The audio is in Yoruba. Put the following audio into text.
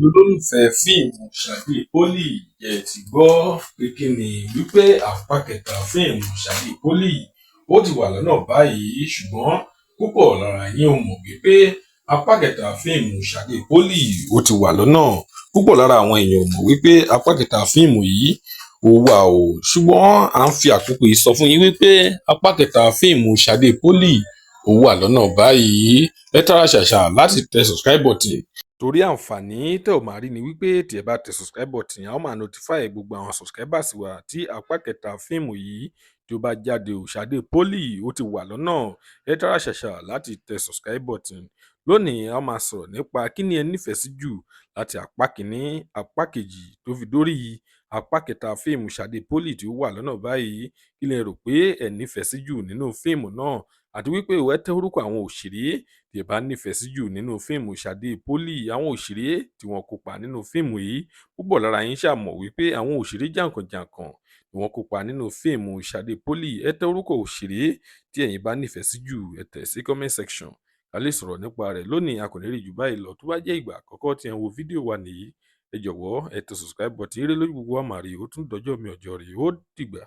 Olólùfẹ́ fíìmù Ṣadé Pólì ẹ̀ ti gbọ́ pé kí ni wípé apá kẹta fíìmù Ṣadé Pólì ó ti wà lọ́nà báyìí, ṣùgbọ́n púpọ̀ lára yín ò mọ̀ wípé apá kẹta fíìmù Ṣadé Pólì ó ti wà lọ́nà. Púpọ̀ lára àwọn èèyàn ò mọ̀ wípé apá kẹta fíìmù yìí ó wà o, ṣùgbọ́n à ń fi àkókò yìí sọ fún yín wípé apá kẹta fíìmù Ṣadé Pólì ó wà lọ́nà báyìí. Ẹ tara ṣàṣà láti tẹ subscribe button torí àǹfààní tẹ́ ò máa rí ni wípé tí ẹ bá tẹ subscribe button a ó máa notify gbogbo àwọn subscribers wa tí apá kẹta fíìmù yìí tí ó bá jáde o. Ṣadé Pólì ó ti wà lọ́nà. Ẹ tara ṣàṣà láti tẹ subscribe button. Lónìí a máa sọ̀rọ̀ nípa kí ni ẹ nífẹ̀ẹ́ sí jù láti apá kìíní, apá kejì tó fi dórí apá kẹta fíìmù Ṣadé Pólì tí ó wà lọ́nà báyìí. Kí lẹ rò pé ẹ nífẹ̀ẹ́ sí jù nínú fíìmù náà, àti wípé ẹ tẹ orúkọ àwọn òṣèré tí ẹ bá nífẹ̀ẹ́ sí jù nínú fíìmù Ṣadé Pólì. Àwọn òṣèré tí wọ́n kópa nínú fíìmù yìí, púpọ̀ lára yín ṣá mọ̀ wípé àwọn òṣèré jàǹkànjàǹkàn ni wọ́n kópa nínú fíìmù Ṣadé Pólì. Ẹ tẹ orúkọ òṣèré tí ẹ̀yin bá nífẹ̀ẹ́ sí jù, ẹ tẹ̀ sí comment section ká lè sọ̀rọ̀ nípa rẹ̀. Lónìí a kò ní rí jù báyìí lọ. Tó bá jẹ́ ìgbà àkọ́kọ́ tí ẹ ń wo fídíò wa nìyí, ẹ jọ̀wọ́ ẹ tẹ subscribe button. Ire lójú gbogbo wa máa rí. Ó tún dọjọ́ mi ọjọ́ rè. Ó dìgbà.